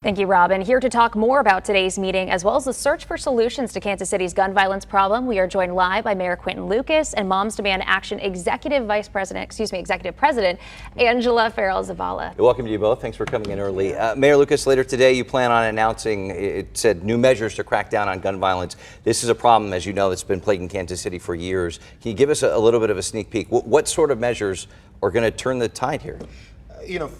Thank you, Robin. Here to talk more about today's meeting, as well as the search for solutions to Kansas City's gun violence problem, we are joined live by Mayor Quinton Lucas and Moms Demand Action Executive President Angela Farrell-Zavala. Welcome to you both. Thanks for coming in early. Mayor Lucas, later today you plan on announcing, it said, new measures to crack down on gun violence. This is a problem, as you know, that's been plaguing Kansas City for years. Can you give us a little bit of a sneak peek? What sort of measures are going to turn the tide here?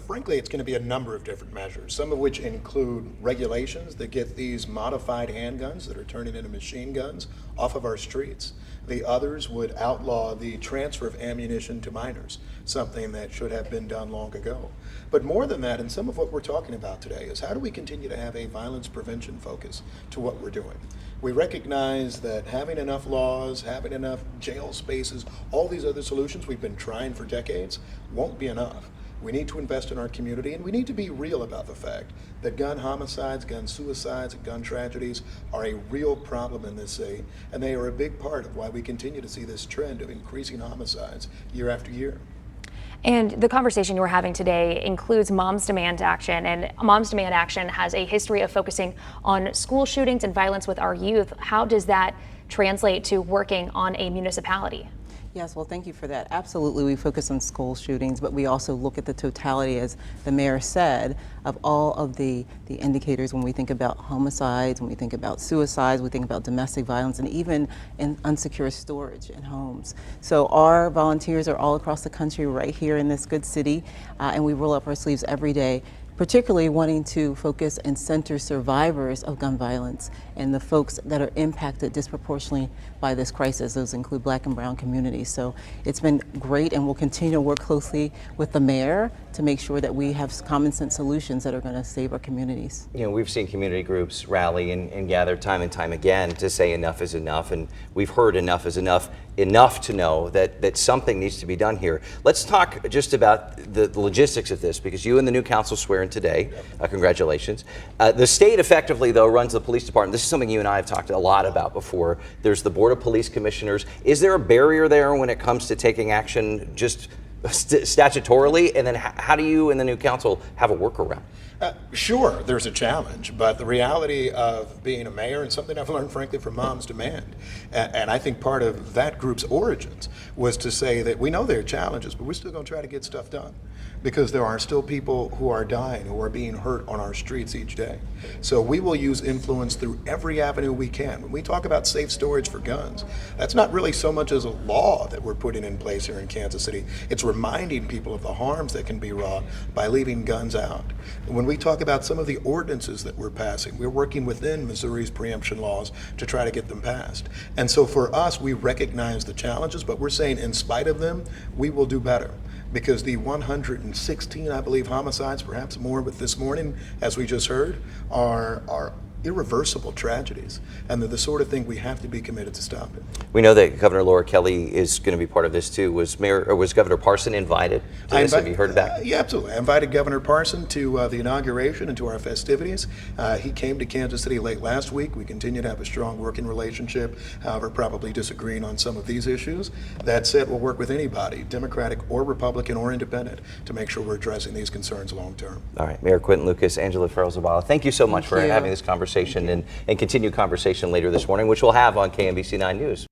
Frankly, it's going to be a number of different measures, some of which include regulations that get these modified handguns that are turning into machine guns off of our streets. The others would outlaw the transfer of ammunition to minors, something that should have been done long ago. But more than that, and some of what we're talking about today, is how do we continue to have a violence prevention focus to what we're doing? We recognize that having enough laws, having enough jail spaces, all these other solutions we've been trying for decades won't be enough. We need to invest in our community, and we need to be real about the fact that gun homicides, gun suicides, and gun tragedies are a real problem in this city, and they are a big part of why we continue to see this trend of increasing homicides year after year. And the conversation you were having today includes Moms Demand Action, and Moms Demand Action has a history of focusing on school shootings and violence with our youth. How does that translate to working on a municipality? Yes, well, thank you for that. Absolutely, we focus on school shootings, but we also look at the totality, as the mayor said, of all of the indicators when we think about homicides, when we think about suicides, we think about domestic violence, and even in unsecure storage in homes. So our volunteers are all across the country right here in this good city, and we roll up our sleeves every day, particularly wanting to focus and center survivors of gun violence and the folks that are impacted disproportionately by this crisis. Those include Black and brown communities. So it's been great, and we'll continue to work closely with the mayor to make sure that we have common sense solutions that are going to save our communities. We've seen community groups rally and gather time and time again to say enough is enough, and we've heard enough is enough to know that something needs to be done here. Let's talk just about the logistics of this, because you and the new council swear in today. Congratulations. The state effectively, though, runs the police department. This is something you and I have talked a lot about before. There's the Board of Police Commissioners. Is there a barrier there when it comes to taking action just statutorily? And then how do you and the new council have a workaround? Sure, there's a challenge, but the reality of being a mayor, and something I've learned, frankly, from Moms Demand, and I think part of that group's origins was to say that we know there are challenges, but we're still going to try to get stuff done, because there are still people who are dying, who are being hurt on our streets each day. So we will use influence through every avenue we can. When we talk about safe storage for guns, that's not really so much as a law that we're putting in place here in Kansas City. It's reminding people of the harms that can be wrought by leaving guns out. When we talk about some of the ordinances that we're passing, we're working within Missouri's preemption laws to try to get them passed. And so for us, we recognize the challenges, but we're saying in spite of them, we will do better. Because the 116, I believe, homicides, perhaps more with this morning, as we just heard, are irreversible tragedies, and they're the sort of thing we have to be committed to stopping. We know that Governor Laura Kelly is going to be part of this too. Was Governor Parson invited to this? Have you heard of that? Yeah, absolutely. I invited Governor Parson to the inauguration and to our festivities. He came to Kansas City late last week. We continue to have a strong working relationship, however, probably disagreeing on some of these issues. That said, we'll work with anybody, Democratic or Republican or independent, to make sure we're addressing these concerns long term. All right, Mayor Quinton Lucas, Angela Farrell-Zavala, thank you so much for having this conversation and continued conversation later this morning, which we'll have on KMBC 9 News.